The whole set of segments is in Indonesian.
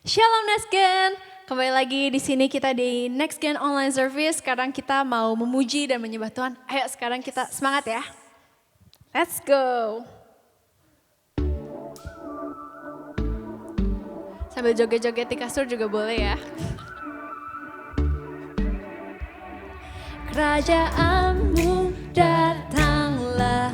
Shalom Next Gen, kembali lagi di sini kita di Next Gen Online Service. Sekarang kita mau memuji dan menyembah Tuhan. Ayo sekarang kita semangat ya. Let's go. Sambil joget-joget di kasur juga boleh ya. Kerajaanmu datanglah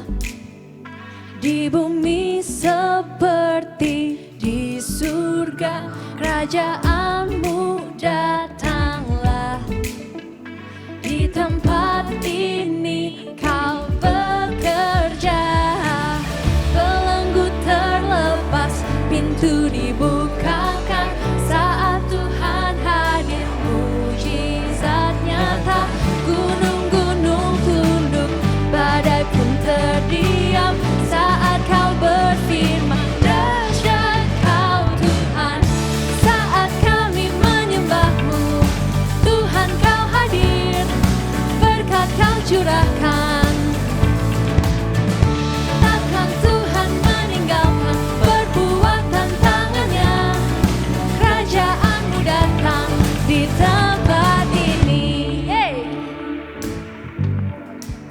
di bumi seperti di surga. Kerajaanmu datanglah di tempat ini kau bekerja. Belenggu terlepas, pintu dibukakan saat Tuhan hadir, mujizat nyata. Gunung-gunung tunduk, badai pun terdiam saat kau berfirman. Dahsyat kau Tuhan, saat kami menyembahmu. Tuhan kau hadir, berkat kau curahkan. Takkan Tuhan meninggalkan perbuatan tangannya. Kerajaanmu datang di tempat ini. Hey.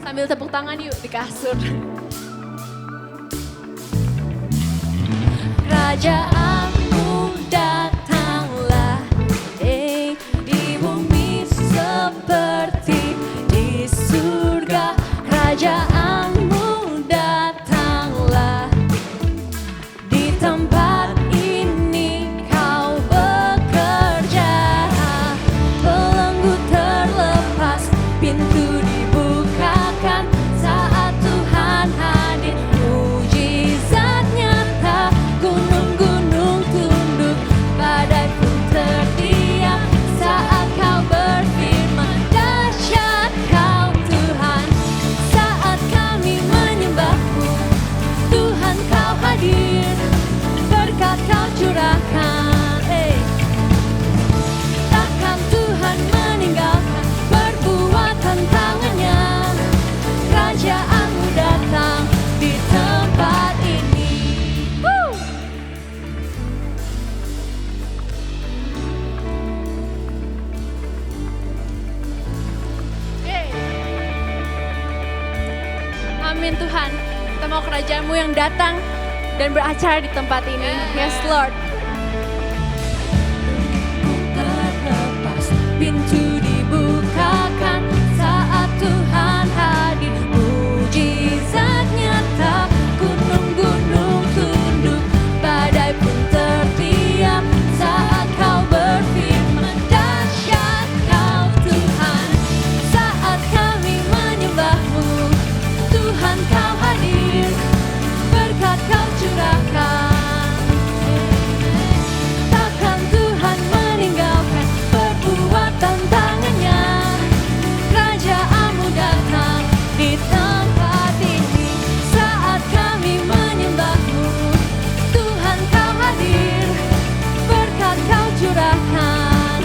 Sambil tepuk tangan yuk di kasur. Kerajaanmu datanglah di bumi seperti di surga. Kerajaanmu datanglah di tempat ini kau bekerja. Belenggu terlepas, pintu dibukakan saat Tuhan hadir, mujizat nyata. Gunung-gunung tunduk, badai pun terdiam saat kau berfirman. Dahsyat kau Tuhan, saat kami menyembahmu. Tuhan kau hadir, berkat kau curahkan. Takkan Tuhan meninggalkan perbuatan tangannya. Kerajaanmu datang di tempat ini. Woo! Yeay. Amin Tuhan, kita mau kerajaan-Mu yang datang dan beracara di tempat ini. Yes Lord. Terlepas, pintu dibukakan saat Tuhan hadir, mujizat nyata. Gunung-gunung tunduk, badai pun terdiam saat kau berfirman. Dahsyat kau Tuhan, saat kami menyembahmu. Tuhan kau hadir, berkat kau curahkan. Takkan Tuhan meninggalkan perbuatan tangannya. Kerajaanmu datang di tempat ini saat kami menyembahmu. Tuhan kau hadir, berkat kau curahkan.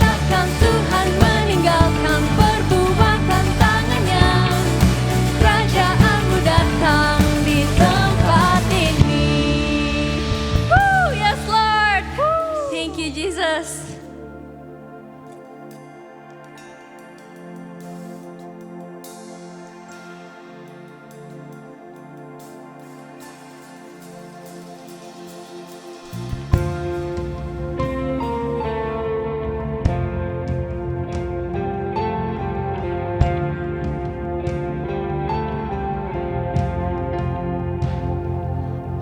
Takkan Tuhan meninggalkan perbuatan tangannya. Kerajaanmu datang di tempat ini. Woo, yes Lord. Thank you Jesus.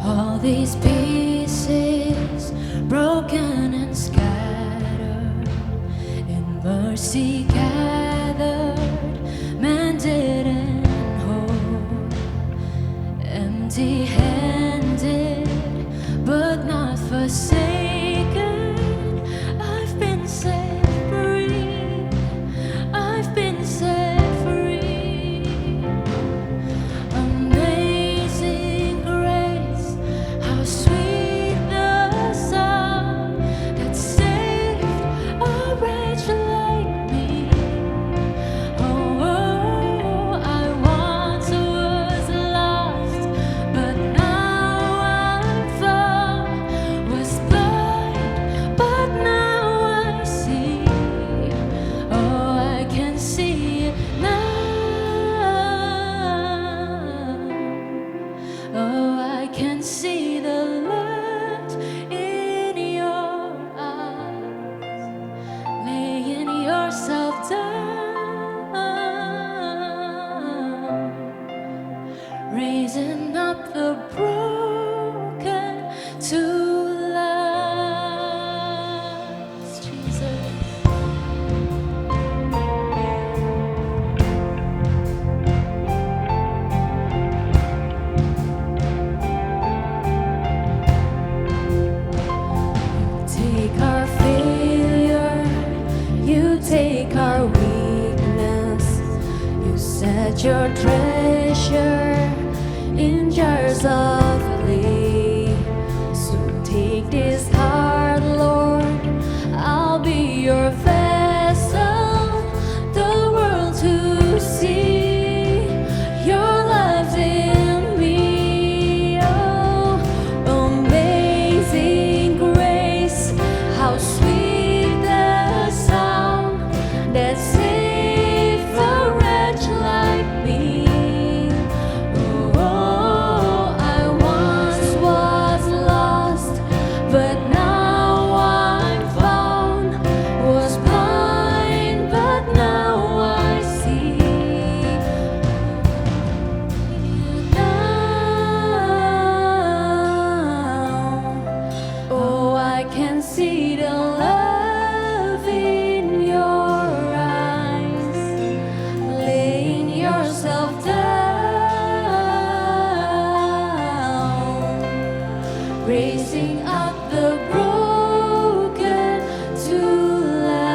All these pieces broken and scattered, in mercy gathered, mended and whole, empty-handed but not forsaken. I've been set free, I've been set free. Amazing grace, how sweet the sound that saved a wretch like me. Set your treasure in jars of clay. So take this heart, Lord, I'll be your vessel, the world to see your love's in me. Oh, amazing grace, how sweet the sound that saved a wretch like me. Oh, I once was lost, but now I'm found. Was blind, but now I see. Now, oh, I can see the love in your eyes, laying yourself down, raising up the broken to life.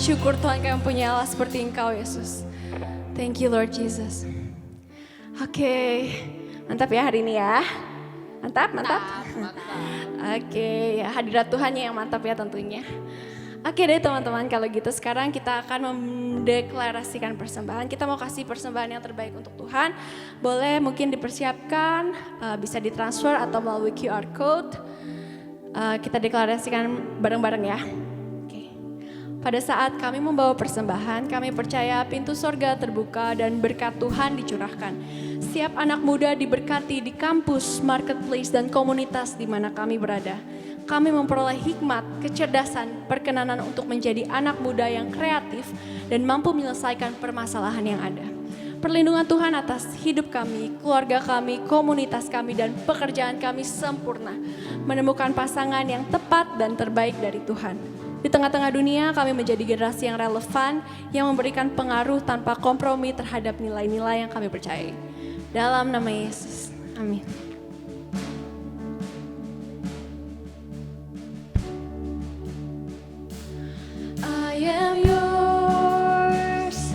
bersyukur Tuhan kami punya Allah seperti Engkau Yesus. Thank you Lord Jesus. Oke, mantap ya hari ini ya. Mantap. Oke, ya hadirat Tuhan yang mantap ya tentunya. Oke deh teman-teman, kalau gitu sekarang kita akan mendeklarasikan persembahan. Kita mau kasih persembahan yang terbaik untuk Tuhan. Boleh mungkin dipersiapkan, bisa ditransfer atau melalui QR Code. Kita deklarasikan bareng-bareng ya. Oke. Pada saat kami membawa persembahan, kami percaya pintu sorga terbuka dan berkat Tuhan dicurahkan. Setiap anak muda diberkati di kampus, marketplace, dan komunitas di mana kami berada. Kami memperoleh hikmat, kecerdasan, perkenanan untuk menjadi anak muda yang kreatif dan mampu menyelesaikan permasalahan yang ada. Perlindungan Tuhan atas hidup kami, keluarga kami, komunitas kami, dan pekerjaan kami sempurna. Menemukan pasangan yang tepat dan terbaik dari Tuhan. Di tengah-tengah dunia kami menjadi generasi yang relevan, yang memberikan pengaruh tanpa kompromi terhadap nilai-nilai yang kami percayai. Dalam nama Yesus, amin. I am yours,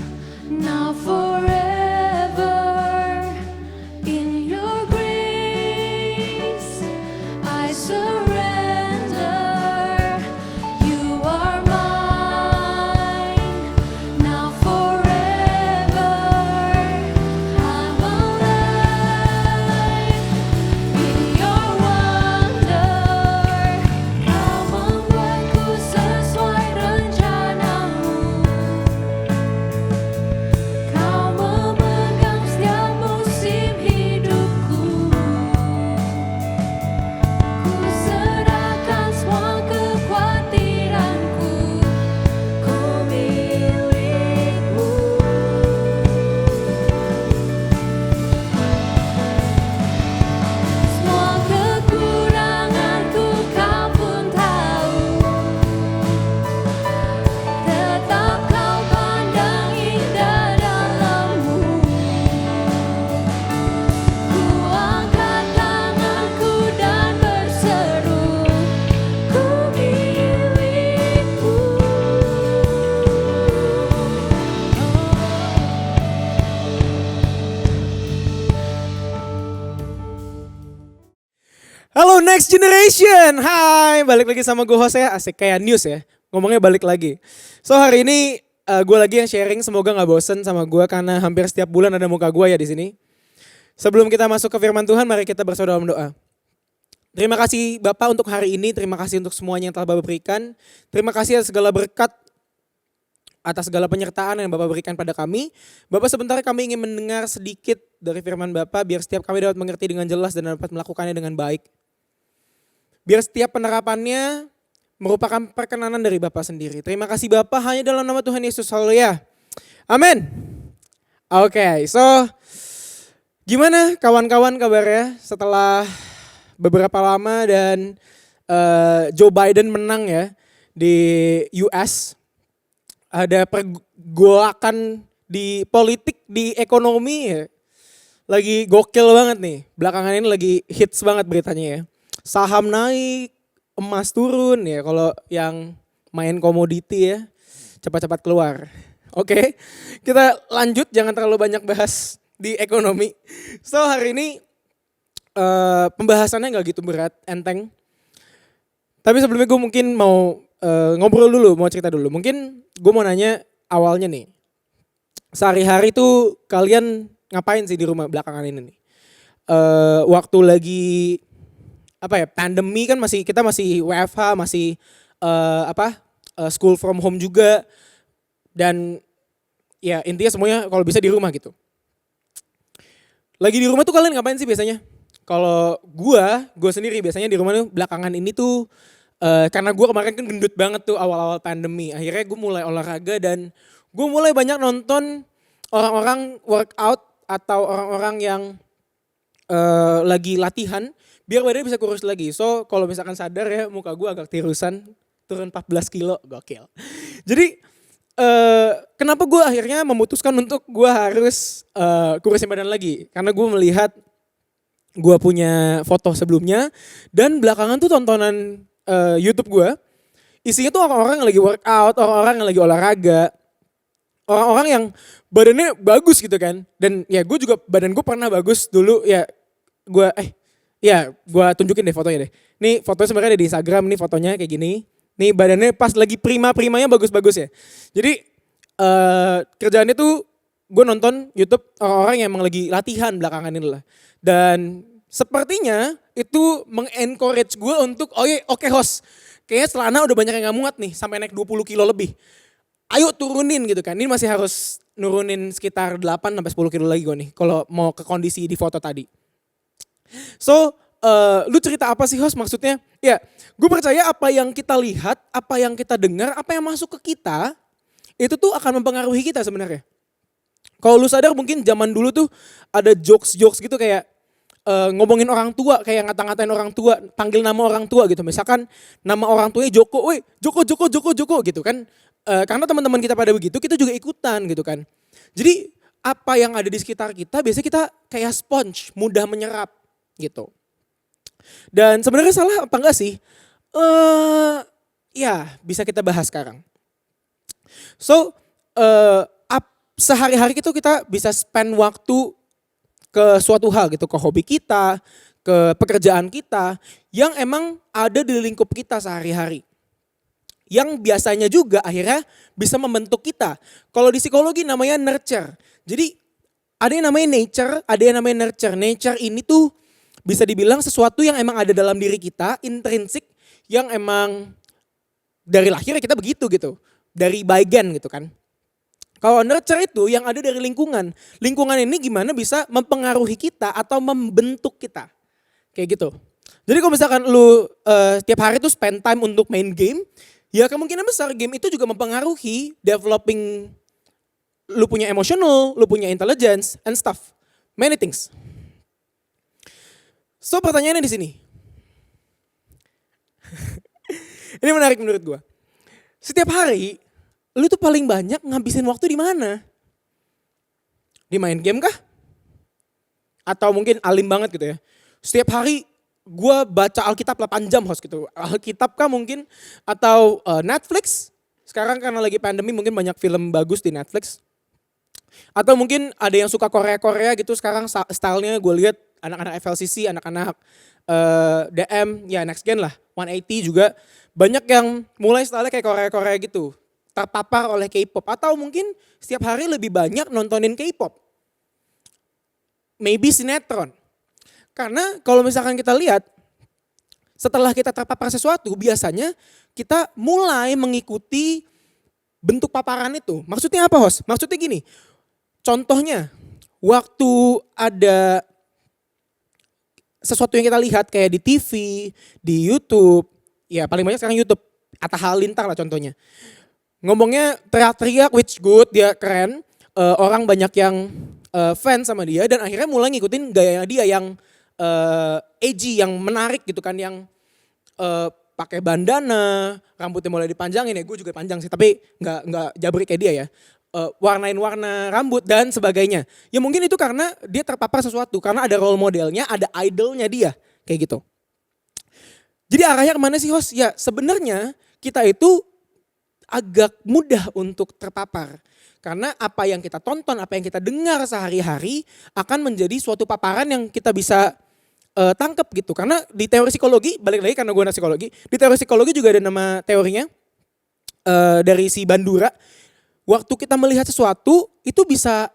now forever. In your grace, I surrender. You are mine, now forever. I'm alive in your wonder. Kau membuatku sesuai rencanamu. Kau memegang setiap musim hidupku. Ku serahkan semua kekhawatiranku. Ku milikmu. Semua kekuranganku kau pun tahu. Tetap kau pandang indah dalammu. Ku angkat tanganku dan berseru, ku milikmu. Halo Next Generation, hai, balik lagi sama gue Jose, asik kayak news ya, ngomongnya balik lagi. So hari ini gue lagi yang sharing, semoga gak bosen sama gue karena hampir setiap bulan ada muka gue ya di sini. Sebelum kita masuk ke firman Tuhan, mari kita bersaudara dalam doa. Terima kasih Bapak untuk hari ini, terima kasih untuk semuanya yang telah Bapak berikan. Terima kasih atas segala berkat, atas segala penyertaan yang Bapak berikan pada kami. Bapak sebentar kami ingin mendengar sedikit dari firman Bapak, biar setiap kami dapat mengerti dengan jelas dan dapat melakukannya dengan baik. Biar setiap penerapannya merupakan perkenanan dari Bapak sendiri. Terima kasih Bapak, hanya dalam nama Tuhan Yesus, haleluya. Amin. Oke, so gimana kawan-kawan kabarnya setelah beberapa lama dan Joe Biden menang ya di US. Ada pergolakan di politik, di ekonomi ya. Lagi gokil banget nih, belakangan ini lagi hits banget beritanya ya. Saham naik, emas turun ya, kalau yang main komoditi ya cepat-cepat keluar. Oke, kita lanjut, jangan terlalu banyak bahas di ekonomi. So hari ini pembahasannya gak gitu berat, enteng. Tapi sebelumnya gue mungkin mau ngobrol dulu, mau cerita dulu. Mungkin gue mau nanya awalnya nih, sehari-hari tuh kalian ngapain sih di rumah belakangan ini nih? Waktu lagi pandemi kan kita masih WFH, masih school from home juga, dan ya intinya semuanya kalau bisa di rumah gitu. Lagi di rumah tuh kalian ngapain sih biasanya? Kalau gue sendiri biasanya di rumah tuh belakangan ini tuh karena gue kemarin kan gendut banget tuh awal-awal pandemi. Akhirnya gue mulai olahraga dan gue mulai banyak nonton orang-orang workout atau orang-orang yang lagi latihan biar badannya bisa kurus lagi. So kalau misalkan sadar ya, muka gue agak tirusan, turun 14 kilo, gokil. Jadi kenapa gue akhirnya memutuskan untuk gue harus kurusin badan lagi? Karena gue melihat gue punya foto sebelumnya dan belakangan tuh tontonan YouTube gue isinya tuh orang-orang yang lagi workout, orang-orang yang lagi olahraga, orang-orang yang badannya bagus gitu kan. Dan ya gue juga badan gue pernah bagus dulu ya. Gue tunjukin deh fotonya deh. Nih fotonya sebenarnya ada di Instagram, nih fotonya kayak gini. Nih badannya pas lagi prima-primanya bagus-bagus ya. Jadi kerjaannya tuh gue nonton YouTube orang-orang yang emang lagi latihan belakangan ini lah. Dan sepertinya itu mengencourage gue untuk oke host. Kayaknya celana udah banyak yang gak muat nih sampai naik 20 kilo lebih. Ayo turunin gitu kan. Ini masih harus nurunin sekitar 8 sampai 10 kilo lagi gue nih kalau mau ke kondisi di foto tadi. So, lu cerita apa sih host maksudnya? Ya, gue percaya apa yang kita lihat, apa yang kita dengar, apa yang masuk ke kita, itu tuh akan mempengaruhi kita sebenarnya. Kalau lu sadar mungkin zaman dulu tuh ada jokes-jokes gitu kayak ngomongin orang tua, kayak ngata-ngatain orang tua, panggil nama orang tua gitu. Misalkan nama orang tuanya Joko, woi Joko gitu kan. Karena teman-teman kita pada begitu, kita juga ikutan gitu kan. Jadi apa yang ada di sekitar kita, biasanya kita kayak sponge, mudah menyerap gitu. Dan sebenarnya salah apa enggak sih? Ya bisa kita bahas sekarang. So, sehari-hari itu kita bisa spend waktu ke suatu hal gitu, ke hobi kita, ke pekerjaan kita yang emang ada di lingkup kita sehari-hari. Yang biasanya juga akhirnya bisa membentuk kita. Kalau di psikologi namanya nurture. Jadi ada yang namanya nature, ada yang namanya nurture. Nature ini tuh bisa dibilang sesuatu yang emang ada dalam diri kita, intrinsik, yang emang dari lahir kita begitu gitu. Dari bagian gitu kan. Kalau nurture itu yang ada dari lingkungan. Lingkungan ini gimana bisa mempengaruhi kita atau membentuk kita. Kayak gitu. Jadi kalau misalkan lu tiap hari tuh spend time untuk main game, ya kemungkinan besar game itu juga mempengaruhi developing lu punya emotional, lu punya intelligence and stuff. Many things. So pertanyaannya di sini. Ini menarik menurut gua. Setiap hari lu tuh paling banyak ngabisin waktu di mana? Di main game kah? Atau mungkin alim banget gitu ya. Setiap hari gue baca Alkitab 8 jam host gitu. Alkitab kah mungkin? Atau Netflix? Sekarang karena lagi pandemi mungkin banyak film bagus di Netflix. Atau mungkin ada yang suka Korea-Korea gitu. Sekarang stylenya gue lihat anak-anak FLCC, anak-anak DM, ya next gen lah. 180 juga. Banyak yang mulai stylenya kayak Korea-Korea gitu. Terpapar oleh K-pop atau mungkin setiap hari lebih banyak nontonin K-pop. Maybe sinetron. Karena kalau misalkan kita lihat setelah kita terpapar sesuatu biasanya kita mulai mengikuti bentuk paparan itu. Maksudnya apa host? Maksudnya gini, contohnya waktu ada sesuatu yang kita lihat kayak di TV, di YouTube, ya paling banyak sekarang YouTube, Atta Halilintar lah contohnya. Ngomongnya teriak-teriak which good, dia keren, orang banyak yang fans sama dia dan akhirnya mulai ngikutin gaya dia yang edgy, yang menarik gitu kan, yang pakai bandana, rambutnya mulai dipanjangin ya, gue juga panjang sih tapi nggak jabrik kayak dia ya, warnain warna rambut dan sebagainya. Ya mungkin itu karena dia terpapar sesuatu, karena ada role modelnya, ada idolnya dia kayak gitu. Jadi arahnya kemana sih host? Ya sebenarnya kita itu agak mudah untuk terpapar. Karena apa yang kita tonton, apa yang kita dengar sehari-hari akan menjadi suatu paparan yang kita bisa tangkap gitu. Karena di teori psikologi, balik lagi karena gue anak psikologi, di teori psikologi juga ada nama teorinya dari si Bandura. Waktu kita melihat sesuatu itu bisa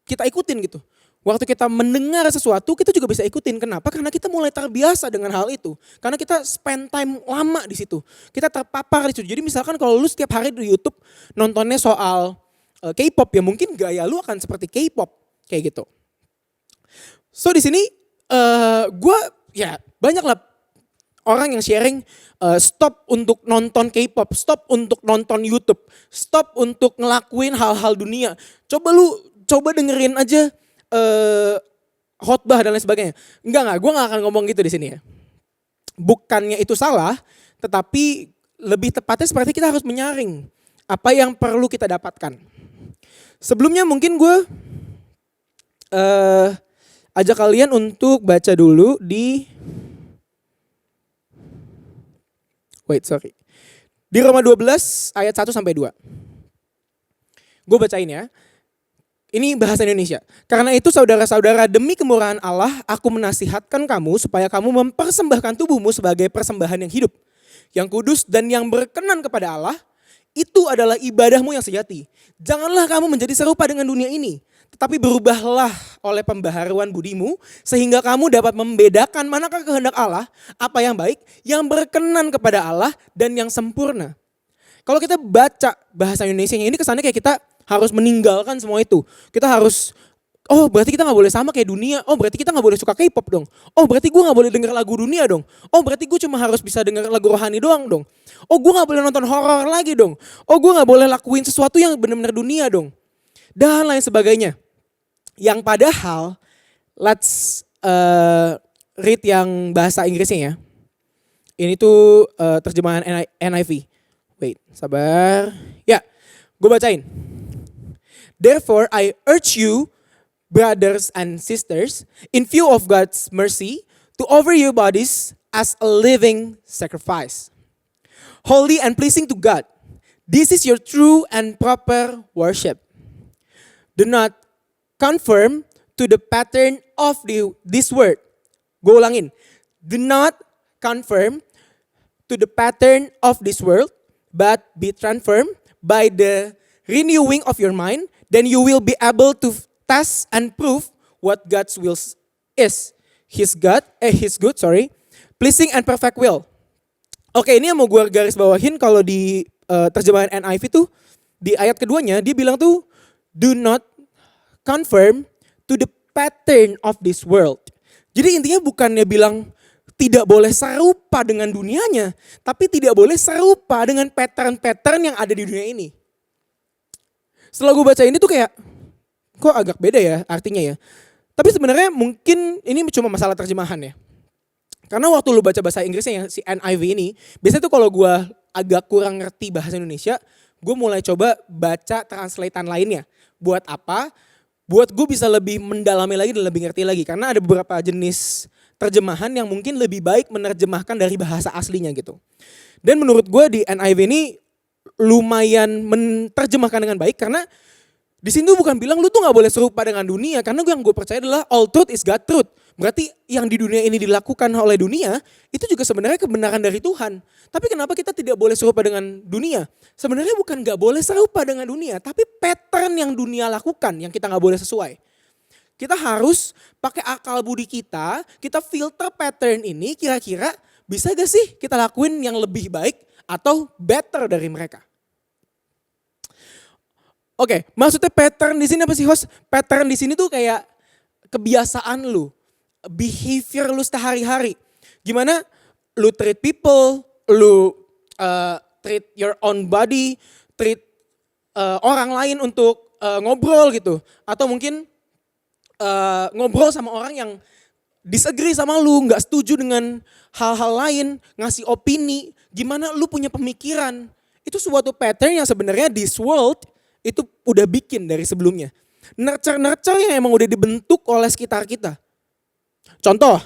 kita ikutin gitu. Waktu kita mendengar sesuatu kita juga bisa ikutin. Kenapa? Karena kita mulai terbiasa dengan hal itu. Karena kita spend time lama di situ. Kita terpapar di situ. Jadi misalkan kalau lu setiap hari di YouTube nontonnya soal K-pop ya mungkin gaya lu akan seperti K-pop kayak gitu. So di sini gue ya banyak lah orang yang sharing stop untuk nonton K-pop, stop untuk nonton YouTube, stop untuk ngelakuin hal-hal dunia. Coba dengerin aja khotbah dan lain sebagainya. Enggak, gue gak akan ngomong gitu di sini ya. Bukannya itu salah, tetapi lebih tepatnya seperti kita harus menyaring apa yang perlu kita dapatkan. Sebelumnya mungkin gue ajak kalian untuk baca dulu di Di Roma 12 ayat 1 sampai 2. Gue bacain ya. Ini bahasa Indonesia. Karena itu saudara-saudara, demi kemurahan Allah, aku menasihatkan kamu supaya kamu mempersembahkan tubuhmu sebagai persembahan yang hidup, yang kudus dan yang berkenan kepada Allah. Itu adalah ibadahmu yang sejati. Janganlah kamu menjadi serupa dengan dunia ini, tetapi berubahlah oleh pembaharuan budimu, sehingga kamu dapat membedakan manakah kehendak Allah, apa yang baik, yang berkenan kepada Allah, dan yang sempurna. Kalau kita baca bahasa Indonesianya ini kesannya kayak kita harus meninggalkan semua itu. Kita harus, oh berarti kita gak boleh sama kayak dunia. Oh berarti kita gak boleh suka K-pop dong. Oh berarti gue gak boleh denger lagu dunia dong. Oh berarti gue cuma harus bisa denger lagu rohani doang dong. Oh gue gak boleh nonton horor lagi dong. Oh gue gak boleh lakuin sesuatu yang benar-benar dunia dong. Dan lain sebagainya. Yang padahal, let's read yang bahasa Inggrisnya ya. Ini tuh terjemahan NIV. Wait, sabar. Ya, gue bacain. Therefore I urge you, brothers and sisters, in view of God's mercy, to offer your bodies as a living sacrifice, holy and pleasing to God. This is your true and proper worship. Do not conform to the pattern of this world. Gue ulangin. Do not conform to the pattern of this world, but be transformed by the renewing of your mind. Then you will be able to test and prove what God's will is. His good, pleasing and perfect will. Oke, ini yang mau gue garis bawahin kalau di terjemahan NIV tuh di ayat keduanya dia bilang tuh do not conform to the pattern of this world. Jadi intinya bukannya bilang tidak boleh serupa dengan dunianya, tapi tidak boleh serupa dengan pattern-pattern yang ada di dunia ini. Setelah gue baca ini tuh kayak, kok agak beda ya artinya ya. Tapi sebenarnya mungkin ini cuma masalah terjemahan ya. Karena waktu lu baca bahasa Inggrisnya yang si NIV ini, biasanya tuh kalau gue agak kurang ngerti bahasa Indonesia, gue mulai coba baca translatean lainnya. Buat apa? Buat gue bisa lebih mendalami lagi dan lebih ngerti lagi. Karena ada beberapa jenis terjemahan yang mungkin lebih baik menerjemahkan dari bahasa aslinya gitu. Dan menurut gue di NIV ini lumayan menerjemahkan dengan baik karena di sini tuh bukan bilang lu tuh nggak boleh serupa dengan dunia, karena yang gue percaya adalah all truth is God truth. Berarti yang di dunia ini dilakukan oleh dunia itu juga sebenarnya kebenaran dari Tuhan. Tapi kenapa kita tidak boleh serupa dengan dunia? Sebenarnya bukan nggak boleh serupa dengan dunia, tapi pattern yang dunia lakukan yang kita nggak boleh sesuai. Kita harus pakai akal budi kita filter pattern ini kira-kira bisa gak sih kita lakuin yang lebih baik atau better dari mereka. Oke, maksudnya pattern di sini apa sih host? Pattern di sini tuh kayak kebiasaan lu, behavior lu sehari-hari. Gimana lu treat people, lu treat your own body, treat orang lain untuk ngobrol gitu. Atau mungkin ngobrol sama orang yang disagree sama lu, gak setuju dengan hal-hal lain, ngasih opini, gimana lu punya pemikiran. Itu suatu pattern yang sebenarnya this world itu udah bikin dari sebelumnya. Nurture yang emang udah dibentuk oleh sekitar kita. Contoh,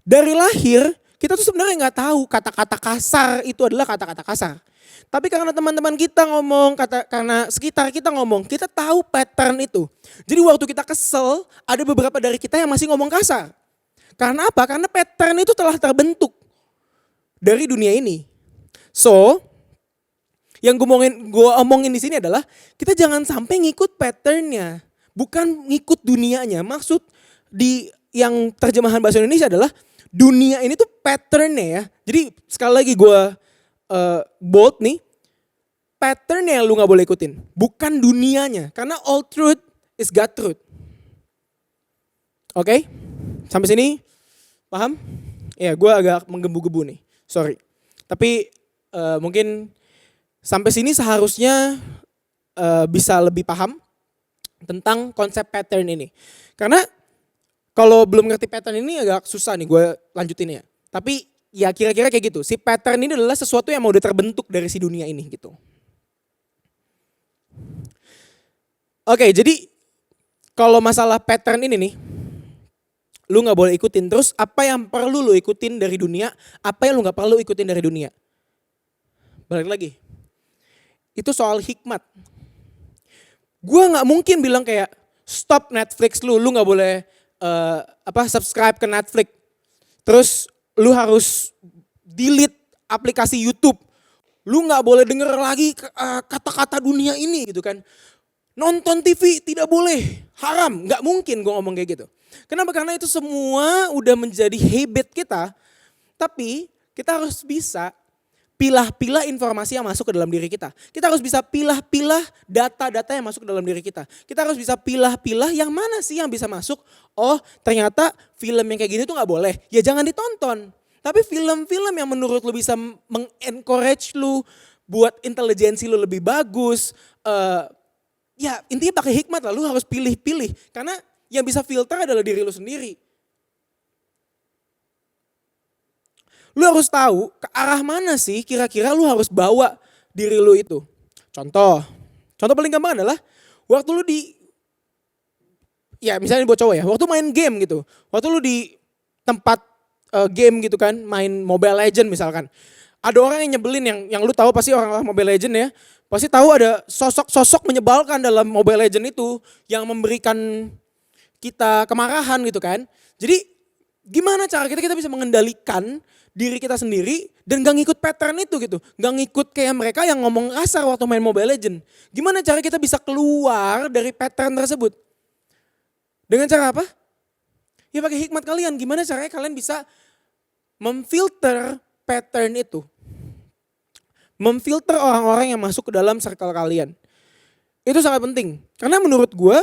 dari lahir kita tuh sebenarnya gak tahu kata-kata kasar itu adalah kata-kata kasar. Tapi karena teman-teman kita ngomong, karena sekitar kita ngomong, kita tahu pattern itu. Jadi waktu kita kesel, ada beberapa dari kita yang masih ngomong kasar. Karena apa? Karena pattern itu telah terbentuk dari dunia ini. So, yang gue omongin di sini adalah kita jangan sampai ngikut patternnya, bukan ngikut dunianya. Maksud di yang terjemahan bahasa Indonesia adalah dunia ini tuh patternnya ya. Jadi sekali lagi gue bold nih, patternnya yang lu gak boleh ikutin, bukan dunianya. Karena all truth is God truth. Oke? Sampai sini paham? Ya gue agak menggebu-gebu nih, sorry. Tapi mungkin sampai sini seharusnya bisa lebih paham tentang konsep pattern ini. Karena kalau belum ngerti pattern ini agak susah nih gue lanjutin ya. Tapi ya kira-kira kayak gitu. Si pattern ini adalah sesuatu yang mau udah terbentuk dari si dunia ini gitu. Oke, jadi kalau masalah pattern ini nih, lu gak boleh ikutin. Terus apa yang perlu lu ikutin dari dunia, apa yang lu gak perlu ikutin dari dunia. balik lagi. Itu soal hikmat. Gue gak mungkin bilang kayak stop Netflix lu gak boleh subscribe ke Netflix. Terus lu harus delete aplikasi YouTube. Lu gak boleh denger lagi kata-kata dunia ini gitu kan. Nonton TV tidak boleh, haram, gak mungkin gue ngomong kayak gitu. Kenapa? Karena itu semua udah menjadi habit kita. Tapi kita harus bisa pilah-pilah informasi yang masuk ke dalam diri kita. Kita harus bisa pilah-pilah data-data yang masuk ke dalam diri kita. Kita harus bisa pilah-pilah yang mana sih yang bisa masuk. Oh ternyata film yang kayak gini tuh gak boleh, ya jangan ditonton. Tapi film-film yang menurut lu bisa mengencourage lu buat intelijensi lu lebih bagus. Ya intinya pakai hikmat lah, lu harus pilih-pilih. Karena yang bisa filter adalah diri lu sendiri. Lu harus tahu ke arah mana sih kira-kira lu harus bawa diri lu itu. Contoh paling gampang adalah waktu lu ya misalnya buat cowok ya, waktu main game gitu. Waktu lu di tempat game gitu kan, main Mobile Legend misalkan. Ada orang yang nyebelin yang lu tahu pasti orang Mobile Legend ya. Pasti tahu ada sosok menyebalkan dalam Mobile Legend itu yang memberikan kita kemarahan gitu kan. Jadi gimana cara kita bisa mengendalikan diri kita sendiri dan gak ngikut pattern itu gitu. Gak ngikut kayak mereka yang ngomong kasar waktu main Mobile Legend. Gimana cara kita bisa keluar dari pattern tersebut? Dengan cara apa? Ya pakai hikmat kalian. Gimana caranya kalian bisa memfilter pattern itu? Memfilter orang-orang yang masuk ke dalam circle kalian. Itu sangat penting. Karena menurut gue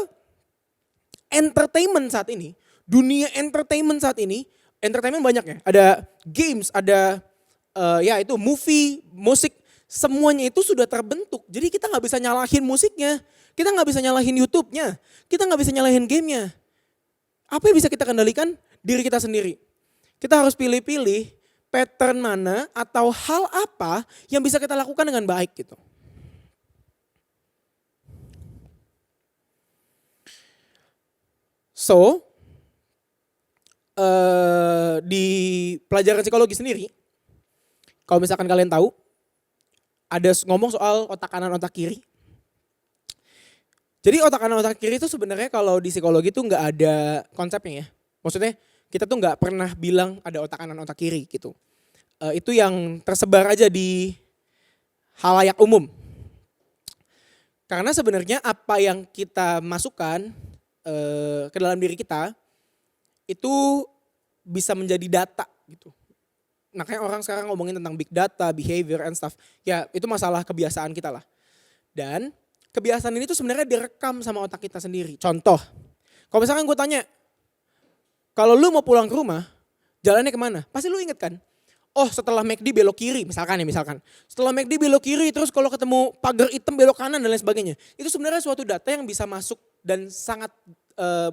entertainment saat ini, dunia entertainment saat ini, entertainment banyak ya. Ada games, ada ya itu movie, musik, semuanya itu sudah terbentuk. Jadi kita gak bisa nyalahin musiknya, kita gak bisa nyalahin YouTube-nya, kita gak bisa nyalahin gamenya. Apa yang bisa kita kendalikan? Diri kita sendiri. Kita harus pilih-pilih pattern mana atau hal apa yang bisa kita lakukan dengan baik gitu. So, di pelajaran psikologi sendiri, kalau misalkan kalian tahu, ada ngomong soal otak kanan, otak kiri. Jadi otak kanan, otak kiri itu sebenarnya kalau di psikologi itu nggak ada konsepnya ya. Maksudnya kita tuh nggak pernah bilang ada otak kanan, otak kiri gitu. Itu yang tersebar aja di halayak umum. Karena sebenarnya apa yang kita masukkan ke dalam diri kita itu bisa menjadi data gitu. Makanya orang sekarang ngomongin tentang big data, behavior and stuff. Ya itu masalah kebiasaan kita lah. Dan kebiasaan ini tuh sebenarnya direkam sama otak kita sendiri. Contoh, kalau misalkan gue tanya, kalau lu mau pulang ke rumah, jalannya kemana? Pasti lu inget kan? Oh setelah McD belok kiri misalkan. Setelah McD belok kiri terus kalau ketemu pagar hitam belok kanan dan lain sebagainya. Itu sebenarnya suatu data yang bisa masuk dan sangat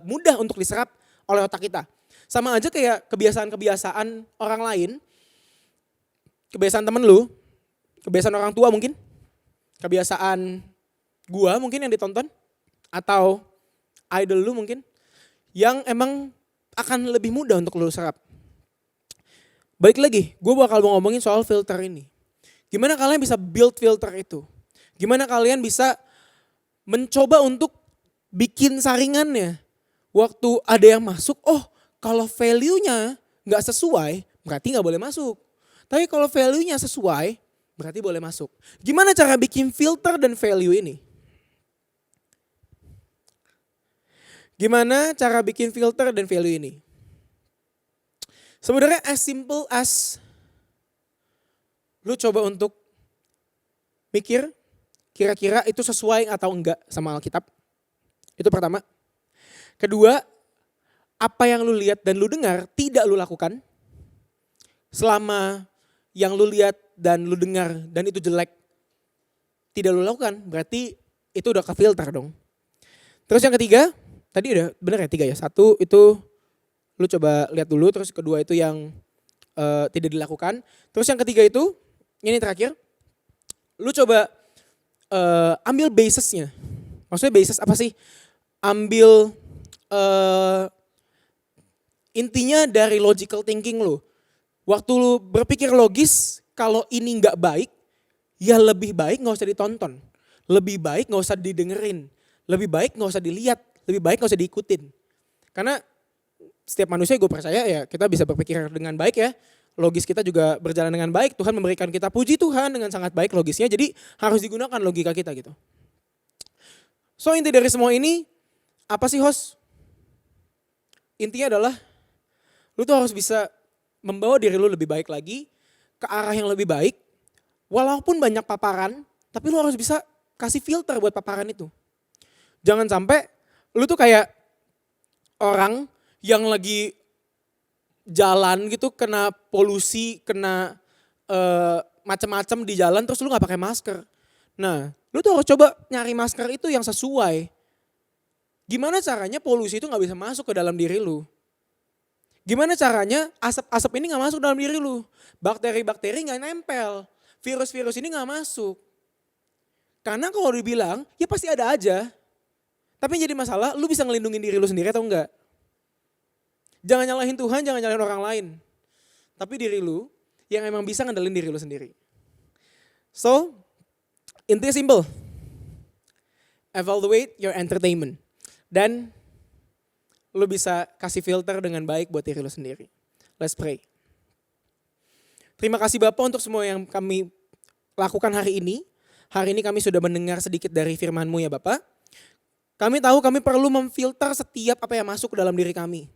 mudah untuk diserap oleh otak kita. Sama aja kayak kebiasaan-kebiasaan orang lain, kebiasaan temen lu, kebiasaan orang tua mungkin, kebiasaan gua mungkin yang ditonton, atau idol lu mungkin, yang emang akan lebih mudah untuk lu serap. Balik lagi, gue bakal mau ngomongin soal filter ini. Gimana kalian bisa build filter itu? Gimana kalian bisa mencoba untuk bikin saringannya? Waktu ada yang masuk, oh kalau value-nya gak sesuai, berarti gak boleh masuk. Tapi kalau value-nya sesuai, berarti boleh masuk. Gimana cara bikin filter dan value ini? Gimana cara bikin filter dan value ini? Sebenarnya as simple as lu coba untuk mikir kira-kira itu sesuai atau enggak sama Alkitab. Itu pertama. Kedua, apa yang lu lihat dan lu dengar tidak lu lakukan. Selama yang lu lihat dan lu dengar dan itu jelek tidak lu lakukan, berarti itu udah ke filter dong. Terus yang ketiga, tadi udah bener ya 3 ya. 1 itu lu coba lihat dulu, terus kedua itu yang tidak dilakukan. Terus yang ketiga itu, ini terakhir, lu coba ambil basisnya. Maksudnya basis apa sih? Ambil intinya dari logical thinking lu. Waktu lu berpikir logis, kalau ini nggak baik, ya lebih baik gak usah ditonton. Lebih baik gak usah didengerin. Lebih baik gak usah dilihat. Lebih baik gak usah diikutin. Karena setiap manusia gue percaya ya kita bisa berpikir dengan baik ya. Logis kita juga berjalan dengan baik. Tuhan memberikan kita, puji Tuhan, dengan sangat baik logisnya. Jadi harus digunakan logika kita gitu. So inti dari semua ini apa sih host? Intinya adalah lu tuh harus bisa membawa diri lu lebih baik lagi ke arah yang lebih baik. Walaupun banyak paparan, tapi lu harus bisa kasih filter buat paparan itu. Jangan sampai lu tuh kayak orang yang lagi jalan gitu kena polusi, kena macam-macam di jalan terus lu gak pakai masker. Nah, lu tuh harus coba nyari masker itu yang sesuai. Gimana caranya polusi itu gak bisa masuk ke dalam diri lu? Gimana caranya asap-asap ini gak masuk dalam diri lu? Bakteri-bakteri gak nempel. Virus-virus ini gak masuk. Karena kalau dibilang, ya pasti ada aja. Tapi yang jadi masalah, lu bisa ngelindungin diri lu sendiri atau enggak? Jangan nyalahin Tuhan, jangan nyalahin orang lain. Tapi diri lu yang emang bisa ngandelin diri lu sendiri. So, intinya simple. Evaluate your entertainment. Dan lu bisa kasih filter dengan baik buat diri lu sendiri. Let's pray. Terima kasih Bapak untuk semua yang kami lakukan hari ini. Hari ini kami sudah mendengar sedikit dari firman-Mu ya Bapak. Kami tahu kami perlu memfilter setiap apa yang masuk ke dalam diri kami.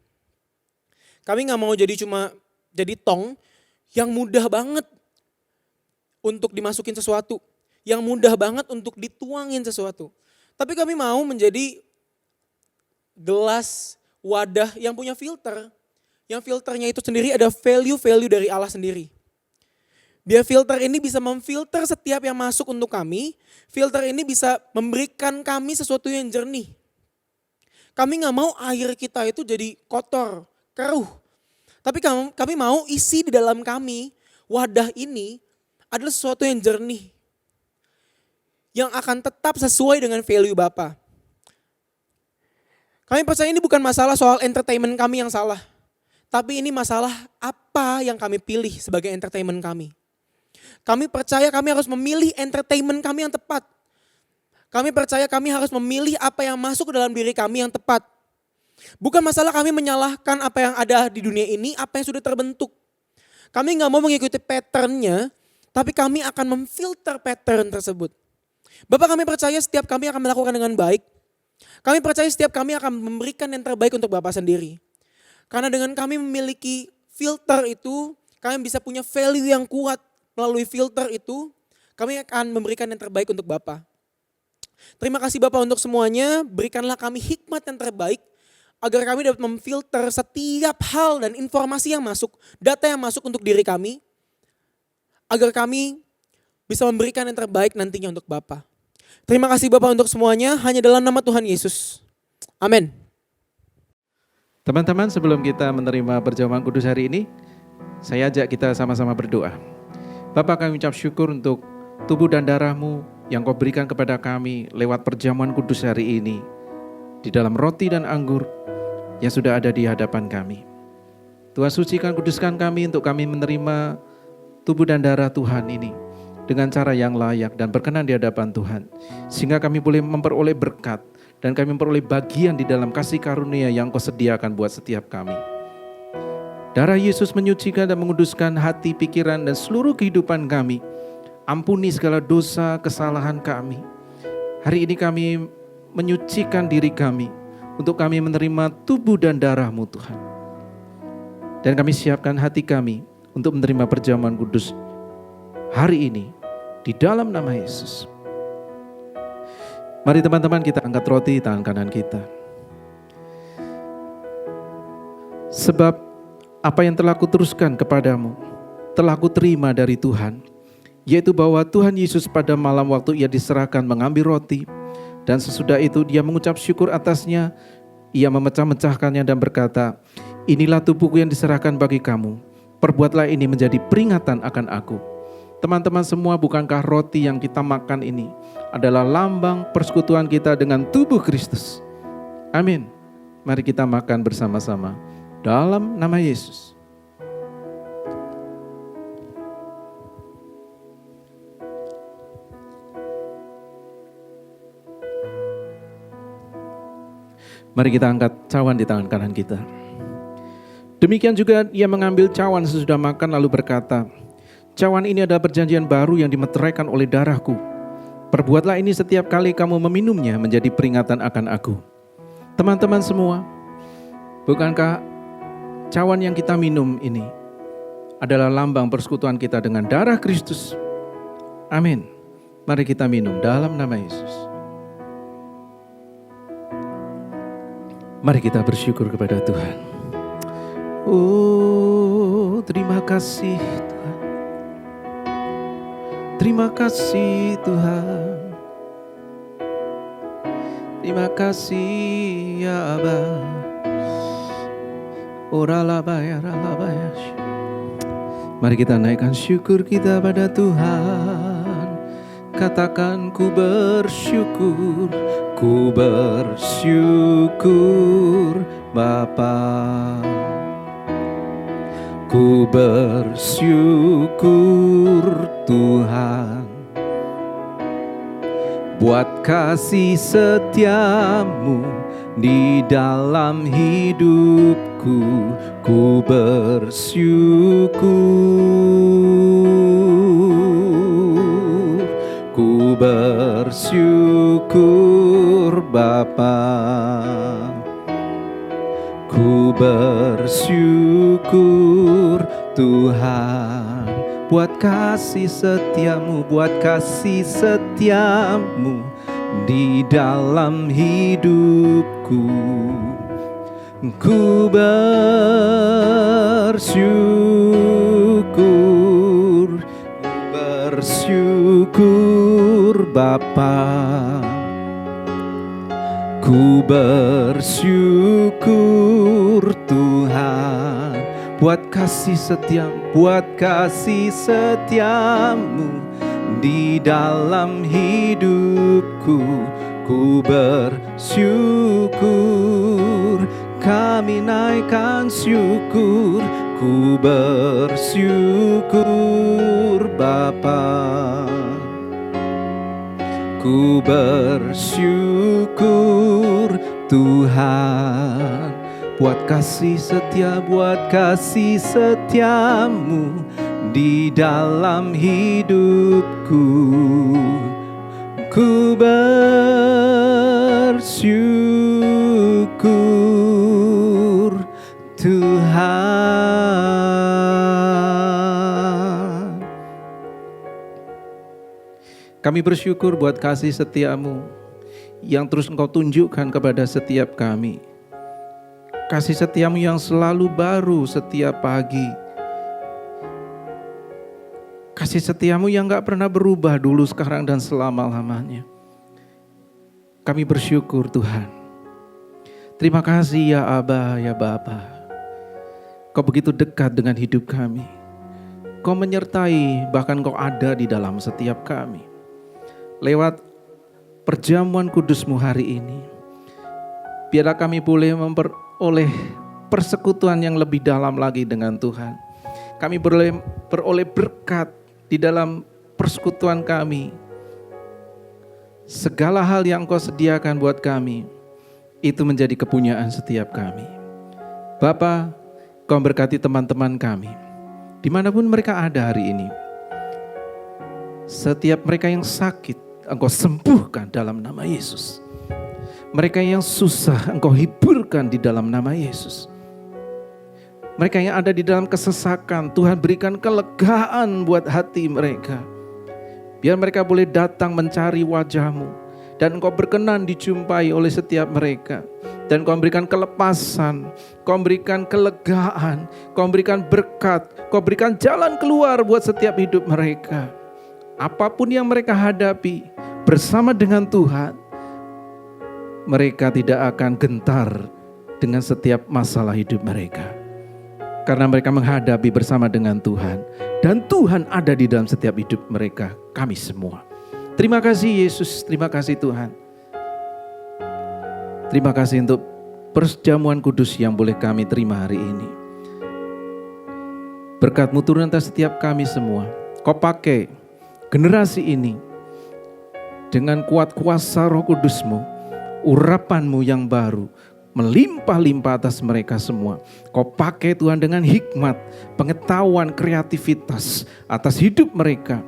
Kami gak mau jadi tong yang mudah banget untuk dimasukin sesuatu. Yang mudah banget untuk dituangin sesuatu. Tapi kami mau menjadi gelas, wadah yang punya filter. Yang filternya itu sendiri ada value-value dari Allah sendiri. Biar filter ini bisa memfilter setiap yang masuk untuk kami. Filter ini bisa memberikan kami sesuatu yang jernih. Kami gak mau air kita itu jadi kotor, keruh. Tapi kami mau isi di dalam kami, wadah ini adalah sesuatu yang jernih. Yang akan tetap sesuai dengan value Bapa. Kami percaya ini bukan masalah soal entertainment kami yang salah. Tapi ini masalah apa yang kami pilih sebagai entertainment kami. Kami percaya kami harus memilih entertainment kami yang tepat. Kami percaya kami harus memilih apa yang masuk ke dalam diri kami yang tepat. Bukan masalah kami menyalahkan apa yang ada di dunia ini, apa yang sudah terbentuk. Kami gak mau mengikuti patternnya, tapi kami akan memfilter pattern tersebut. Bapak kami percaya setiap kami akan melakukan dengan baik. Kami percaya setiap kami akan memberikan yang terbaik untuk Bapak sendiri. Karena dengan kami memiliki filter itu, kami bisa punya value yang kuat. Melalui filter itu, kami akan memberikan yang terbaik untuk Bapak. Terima kasih Bapak untuk semuanya, berikanlah kami hikmat yang terbaik, agar kami dapat memfilter setiap hal dan informasi yang masuk, data yang masuk untuk diri kami, agar kami bisa memberikan yang terbaik nantinya untuk Bapak. Terima kasih Bapak untuk semuanya, hanya dalam nama Tuhan Yesus. Amin. Teman-teman, sebelum kita menerima perjamuan kudus hari ini, saya ajak kita sama-sama berdoa. Bapak, kami ucap syukur untuk tubuh dan darah-Mu yang Kau berikan kepada kami lewat perjamuan kudus hari ini, di dalam roti dan anggur yang sudah ada di hadapan kami. Tuhan, sucikan, kuduskan kami untuk kami menerima tubuh dan darah Tuhan ini dengan cara yang layak dan berkenan di hadapan Tuhan. Sehingga kami boleh memperoleh berkat dan kami memperoleh bagian di dalam kasih karunia yang Kau sediakan buat setiap kami. Darah Yesus menyucikan dan menguduskan hati, pikiran, dan seluruh kehidupan kami. Ampuni segala dosa, kesalahan kami. Hari ini kami menyucikan diri kami untuk kami menerima tubuh dan darah-Mu Tuhan. Dan kami siapkan hati kami untuk menerima perjamuan kudus hari ini di dalam nama Yesus. Mari teman-teman kita angkat roti tangan kanan kita. Sebab apa yang telah kuteruskan kepadamu, telah kuterima dari Tuhan, yaitu bahwa Tuhan Yesus pada malam waktu Ia diserahkan mengambil roti, dan sesudah itu Dia mengucap syukur atasnya, Ia memecah-mecahkannya dan berkata, inilah tubuhku yang diserahkan bagi kamu, perbuatlah ini menjadi peringatan akan aku. Teman-teman semua, bukankah roti yang kita makan ini adalah lambang persekutuan kita dengan tubuh Kristus? Amin. Mari kita makan bersama-sama dalam nama Yesus. Mari kita angkat cawan di tangan kanan kita. Demikian juga ia mengambil cawan sesudah makan lalu berkata, cawan ini adalah perjanjian baru yang dimeteraikan oleh darahku. Perbuatlah ini setiap kali kamu meminumnya menjadi peringatan akan aku. Teman-teman semua, bukankah cawan yang kita minum ini adalah lambang persekutuan kita dengan darah Kristus? Amin. Mari kita minum dalam nama Yesus. Mari kita bersyukur kepada Tuhan. Oh, terima kasih Tuhan. Terima kasih Tuhan. Terima kasih ya Aba. Oralabaya, ralabaya. Mari kita naikkan syukur kita pada Tuhan. Katakan ku bersyukur Bapa. Ku bersyukur Tuhan buat kasih setiamu di dalam hidupku. Ku bersyukur Bapa. Ku bersyukur Tuhan buat kasih setiamu di dalam hidupku. Ku bersyukur Bapa. Ku bersyukur Tuhan buat kasih setiamu di dalam hidupku. Ku bersyukur, kami naikkan syukur. Ku bersyukur Bapa. Ku bersyukur Tuhan buat kasih setiamu di dalam hidupku. Ku bersyukur Tuhan. Kami bersyukur buat kasih setiamu yang terus Engkau tunjukkan kepada setiap kami. Kasih setiamu yang selalu baru setiap pagi. Kasih setiamu yang gak pernah berubah dulu, sekarang, dan selama-lamanya. Kami bersyukur Tuhan. Terima kasih ya Aba, ya Bapa. Kau begitu dekat dengan hidup kami. Kau menyertai, bahkan Kau ada di dalam setiap kami. Lewat perjamuan kudus-Mu hari ini, biarlah kami boleh memperoleh persekutuan yang lebih dalam lagi dengan Tuhan. Kami boleh beroleh berkat di dalam persekutuan kami. Segala hal yang Kau sediakan buat kami, itu menjadi kepunyaan setiap kami. Bapa, Kau berkati teman-teman kami, dimanapun mereka ada hari ini. Setiap mereka yang sakit, Engkau sembuhkan dalam nama Yesus. Mereka yang susah, Engkau hiburkan di dalam nama Yesus. Mereka yang ada di dalam kesesakan, Tuhan berikan kelegaan buat hati mereka. Biar mereka boleh datang mencari wajah-Mu, dan Engkau berkenan dijumpai oleh setiap mereka. Dan Kau berikan kelepasan, Kau berikan kelegaan, Kau berikan berkat, Kau berikan jalan keluar buat setiap hidup mereka. Apapun yang mereka hadapi bersama dengan Tuhan, mereka tidak akan gentar dengan setiap masalah hidup mereka. Karena mereka menghadapi bersama dengan Tuhan. Dan Tuhan ada di dalam setiap hidup mereka, kami semua. Terima kasih Yesus, terima kasih Tuhan. Terima kasih untuk perjamuan kudus yang boleh kami terima hari ini. Berkat-Mu turun atas setiap kami semua. Kau pakai generasi ini dengan kuat kuasa Roh Kudus-Mu, urapan-Mu yang baru, melimpah-limpah atas mereka semua. Kau pakai Tuhan dengan hikmat, pengetahuan, kreativitas atas hidup mereka.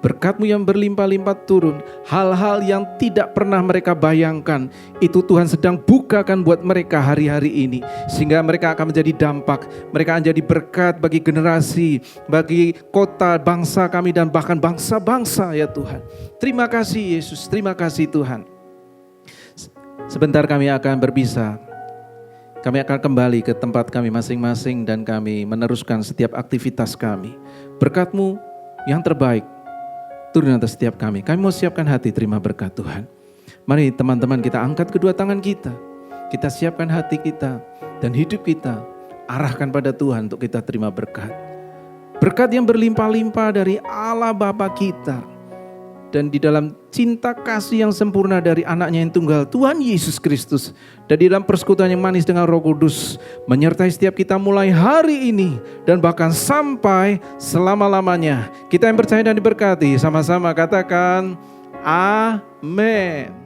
Berkat-Mu yang berlimpah-limpah turun, hal-hal yang tidak pernah mereka bayangkan, itu Tuhan sedang bukakan buat mereka hari-hari ini. Sehingga mereka akan menjadi dampak, mereka akan jadi berkat bagi generasi, bagi kota, bangsa kami dan bahkan bangsa-bangsa ya Tuhan. Terima kasih Yesus, terima kasih Tuhan. Sebentar kami akan berpisah. Kami akan kembali ke tempat kami masing-masing dan kami meneruskan setiap aktivitas kami. Berkat-Mu yang terbaik turun atas setiap kami. Kami mau siapkan hati terima berkat Tuhan. Mari teman-teman kita angkat kedua tangan kita. Kita siapkan hati kita dan hidup kita. Arahkan pada Tuhan untuk kita terima berkat. Berkat yang berlimpah-limpah dari Allah Bapa kita. Dan di dalam cinta kasih yang sempurna dari anaknya yang tunggal Tuhan Yesus Kristus. Dan di dalam persekutuan yang manis dengan Roh Kudus. Menyertai setiap kita mulai hari ini. Dan bahkan sampai selama-lamanya. Kita yang percaya dan diberkati sama-sama katakan amin.